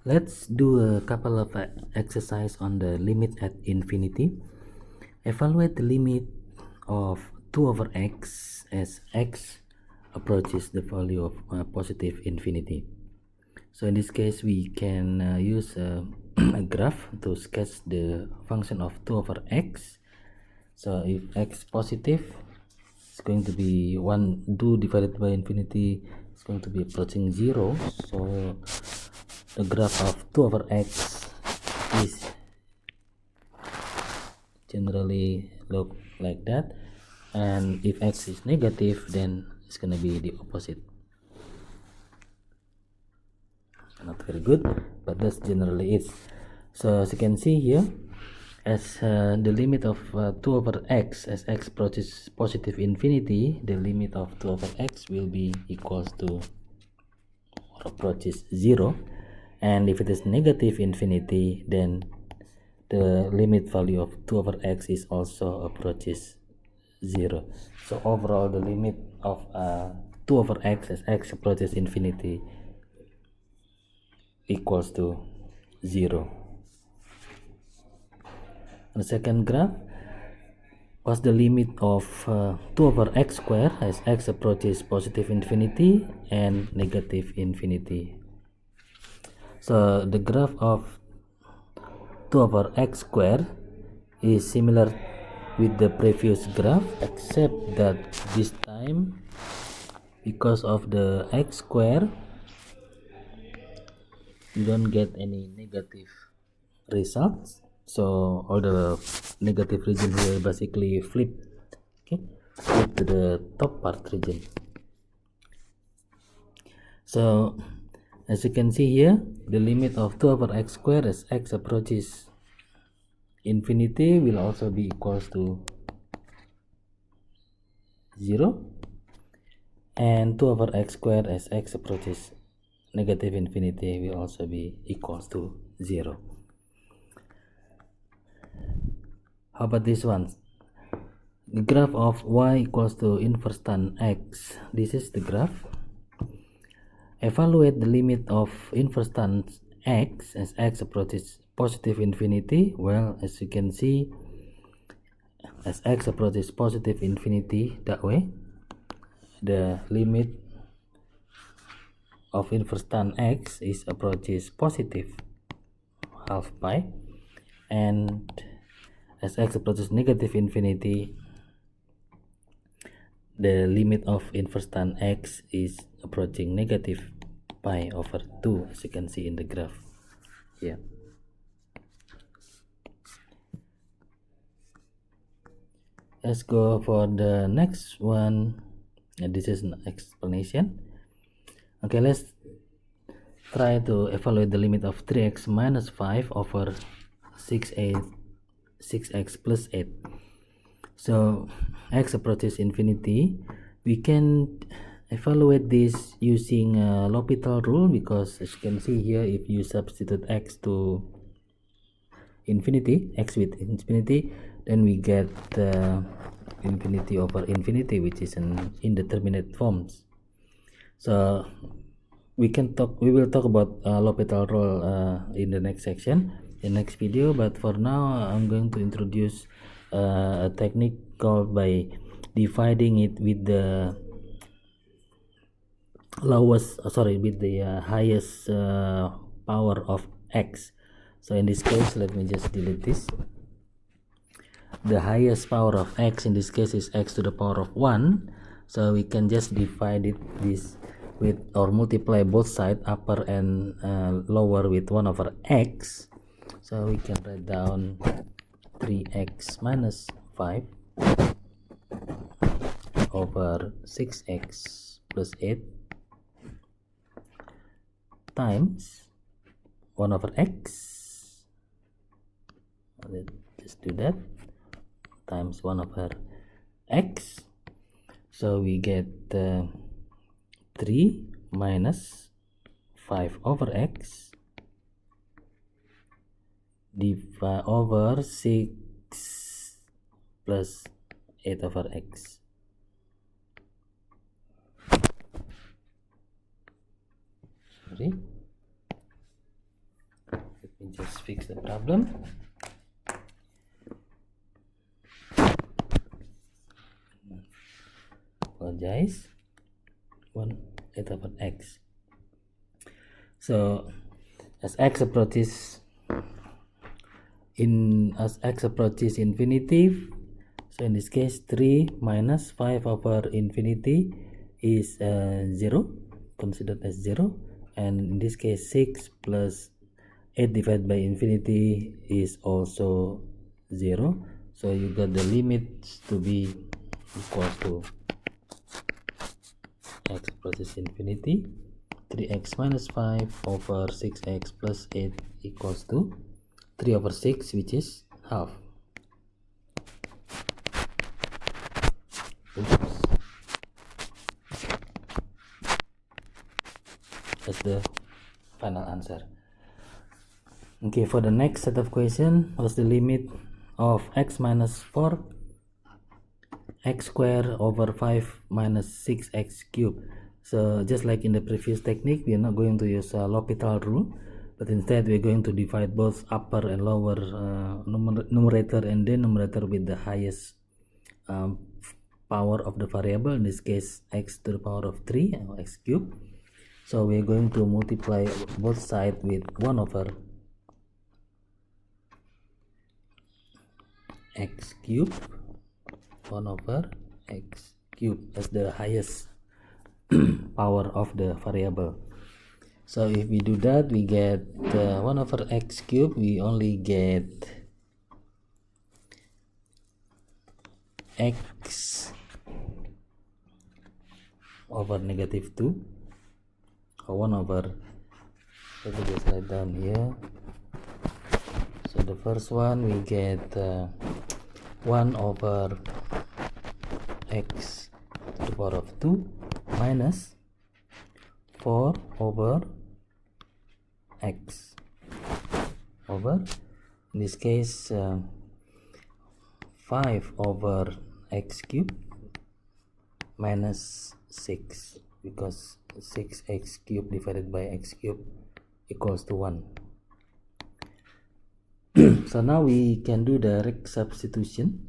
Let's do a couple of exercise on the limit at infinity. Evaluate the limit of 2 over x as x approaches the value of positive infinity. So in this case we can use a graph to sketch the function of 2 over x. So if x positive, it's going to be 2 divided by infinity, it's going to be approaching 0. So the graph of 2 over x is generally look like that, and if x is negative, then it's gonna be the opposite. Not very good, but that's generally it. So as you can see here, as the limit of 2 over x as x approaches positive infinity, the limit of 2 over x will be equals to or approaches 0, and if it is negative infinity, then the limit value of 2 over x is also approaches 0. So overall the limit of 2 over x as x approaches infinity equals to 0. The second graph was the limit of 2 over x squared as x approaches positive infinity and negative infinity. So the graph of 2 over x squared is similar with the previous graph, except that this time, because of the x square, you don't get any negative results. So all the negative region here basically flip to the top part region. So as you can see here, the limit of 2 over x squared as x approaches infinity will also be equals to 0, and 2 over x squared as x approaches negative infinity will also be equals to 0. How about this one? The graph of y equals to inverse tan x. This is the graph. Evaluate the limit of inverse tan x as x approaches positive infinity. Well, as you can see, as x approaches positive infinity that way, the limit of inverse tan x is approaches positive half pi, and as x approaches negative infinity, the limit of inverse tan x is approaching negative pi over 2, as you can see in the graph here. Let's go for the next one. This is an explanation. Okay, let's try to evaluate the limit of 3x minus 5 over 6x plus 8. So x approaches infinity. We can evaluate this using L'Hopital rule, because as you can see here, if you substitute x to infinity, x with infinity, then we get infinity over infinity, which is an indeterminate forms. So we will talk about L'Hopital rule in the next section, in next video, but for now I'm going to introduce a technique called by dividing it with the highest power of x. So in this case, let me just delete this. The highest power of x in this case is x to the power of 1, so we can just divide this with, or multiply both sides, upper and lower, with 1 over x. So we can write down 3x minus 5 over 6x plus 8 times 1 over x. Let's just do that, times 1 over x. So we get 3 minus 5 over x divided over 6 plus 8 over x. Sorry. fix the problem. Apologize. 1/8 over x. So as x approaches infinity, so in this case 3 minus 5 over infinity is 0, considered as 0, and in this case 6 plus 8 divided by infinity is also 0. So you got the limits to be equal to x approaches infinity, 3x minus 5 over 6x plus 8 equals to 3 over 6, which is half. Oops. That's the final answer. Okay, for the next set of question, what's the limit of x minus 4 x squared over 5 minus 6x cubed? So just like in the previous technique, we are not going to use a L'Hopital rule, but instead we're going to divide both upper and lower numerator and denominator with the highest power of the variable, in this case x to the power of 3 or x cubed. So we're going to multiply both sides with 1 over x cubed, 1 over x cubed as the highest power of the variable. So if we do that, we get 1 over x cubed, we only get x over negative 2, or 1 over, let me just write down here. So the first one we get 1 over x to the power of 2 minus 4 over x over, in this case 5 over x cubed minus 6, because 6x cubed divided by x cubed equals to 1. So now we can do direct substitution.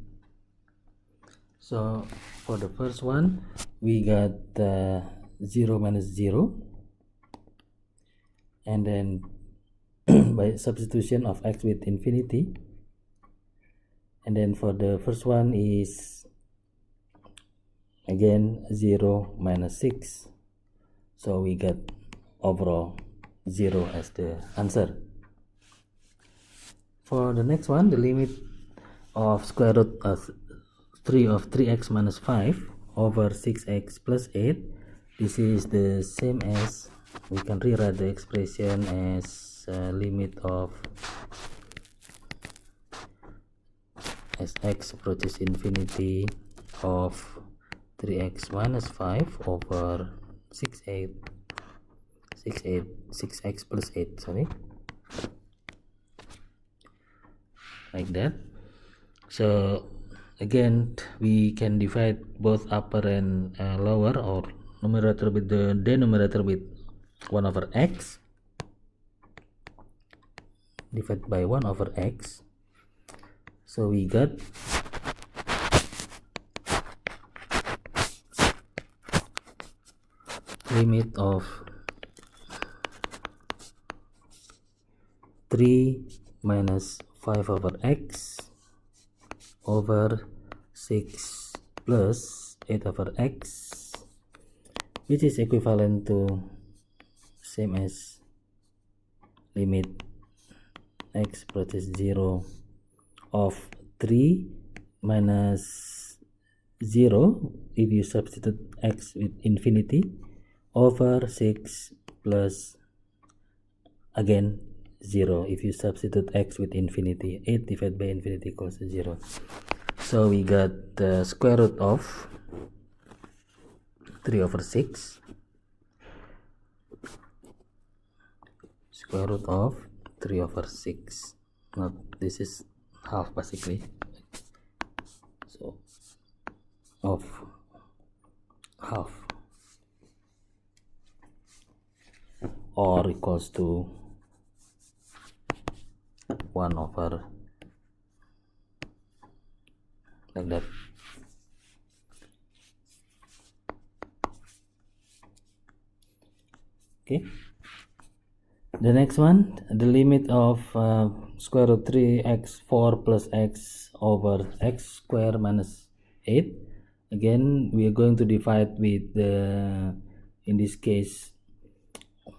So for the first one, we got 0 minus 0, and then by substitution of x with infinity, and then for the first one is again 0 minus 6, so we got overall 0 as the answer. For the next one, the limit of square root of 3 of 3x minus 5 over 6x plus 8, this is the same as, we can rewrite the expression as limit of as x approaches infinity of 3x minus 5 over 6x plus 8, sorry, like that. So again, we can divide both upper and lower, or numerator with the denominator with 1 over x, divided by 1 over x. So we got limit of 3 minus 5 over x over 6 plus 8 over x, which is equivalent to same as limit x approaches 0 of 3 minus 0 if you substitute x with infinity over 6 plus again 0 if you substitute x with infinity. 8 divided by infinity equals to 0. So we got the square root of 3 over 6, square root of 3 over 6. Now this is half basically, so of half, or equals to 1 over like that. Okay, the next one, the limit of square root 3x4 plus x over x square minus 8. Again, we are going to divide with the, in this case,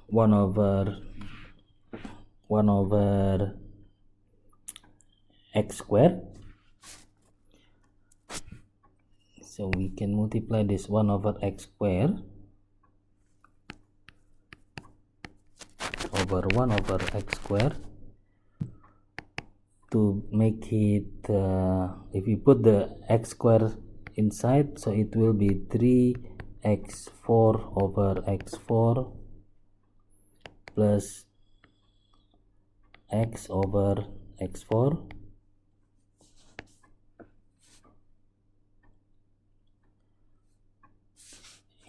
1 over x square. So we can multiply this 1 over x square over 1 over x square to make it, if we put the x square inside, so it will be 3x4 over x4 plus x over x4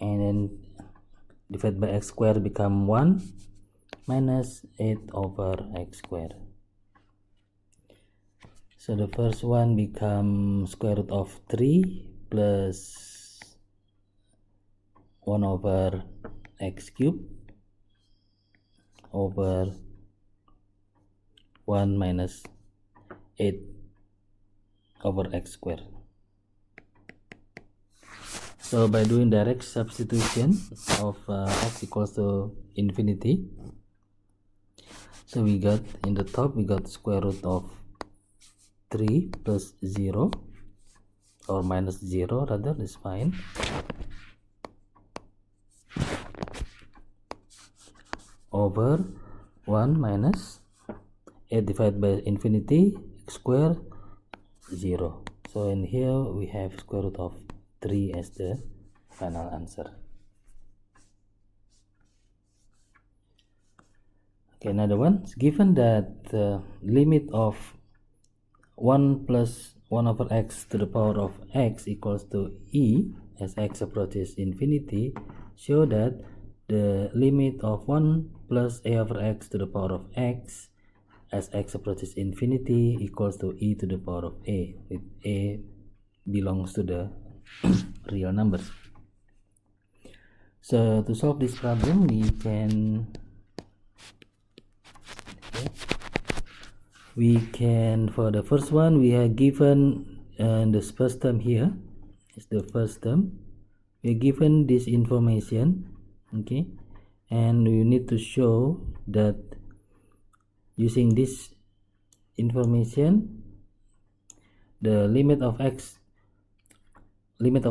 and then divided by x square become 1 minus 8 over x square. So the first one become square root of 3 plus 1 over x cubed over 1 minus 8 over x square. So by doing direct substitution of x equals to infinity, so we got in the top, we got square root of 3 plus 0 or minus 0 rather, is fine, over 1 minus 8 divided by infinity, x square 0. So in here we have square root of 3 as the final answer. Okay, another one, given that the limit of 1 plus 1 over x to the power of x equals to e as x approaches infinity, show that the limit of 1 plus a over x to the power of x as x approaches infinity equals to e to the power of a, with a belongs to the real numbers. So to solve this problem, we can for the first one, we are given this first term here is the first term. We are given this information, okay, and we need to show that using this information, the limit of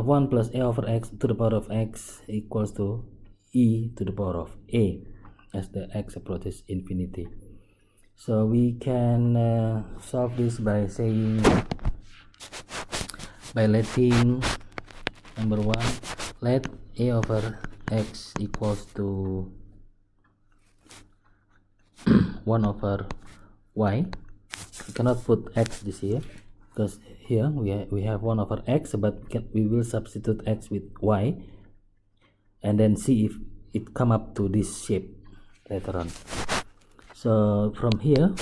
1 plus a over x to the power of x equals to e to the power of a as the x approaches infinity. So we can solve this by saying, by letting number 1, let a over x equals to 1 over y. We cannot put x this here because here we have 1 over x, but we will substitute x with y and then see if it come up to this shape later on. So from here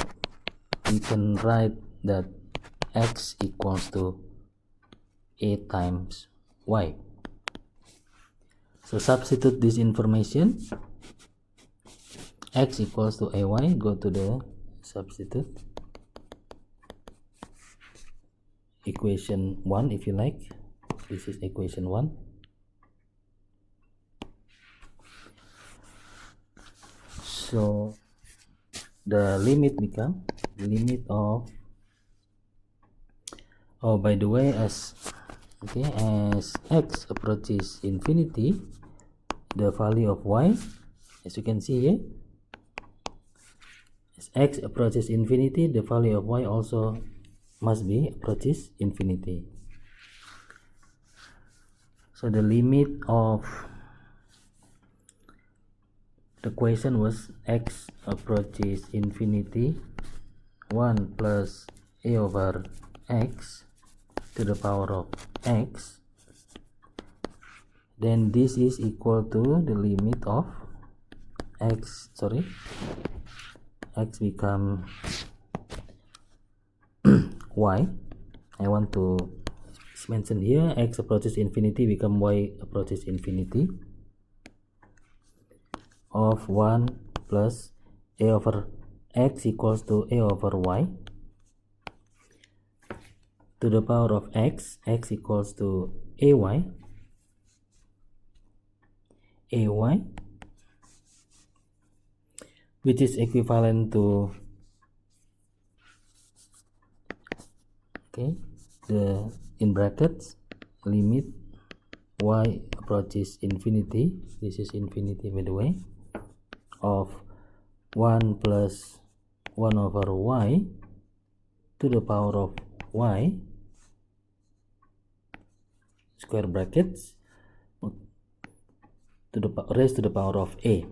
we can write that x equals to a times y. So substitute this information, x equals to ay, go to the substitute equation 1 if you like. This is equation 1. So the limit become the limit of, oh by the way, as x approaches infinity, the value of y, as you can see here, as x approaches infinity, the value of y also must be approaches infinity. So the limit of the question was x approaches infinity 1 plus a over x to the power of x, then this is equal to the limit of x become y. I want to mention here x approaches infinity become y approaches infinity of 1 plus a over x equals to a over y to the power of x equals to ay, which is equivalent to the in brackets limit y approaches infinity, this is infinity by the way, of 1 plus 1 over y to the power of y square brackets to the raised to the power of a,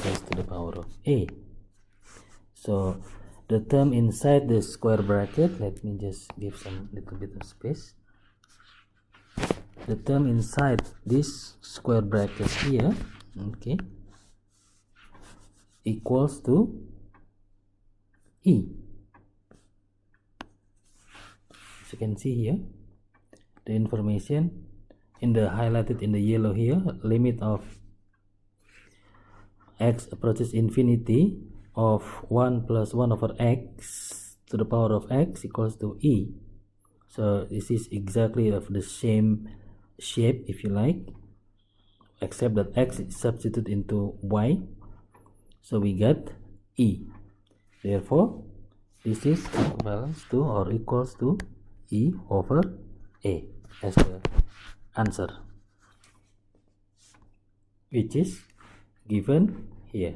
raised to the power of a. So the term inside the square bracket, let me just give some little bit of space. The term inside this square bracket here, okay, equals to e. As you can see here, the information in the highlighted in the yellow here, limit of x approaches infinity of 1 plus 1 over x to the power of x equals to e. So this is exactly of the same shape, if you like, except that x is substituted into y, so we get e. Therefore this is equivalent to or equals to e over a as the answer, which is given here.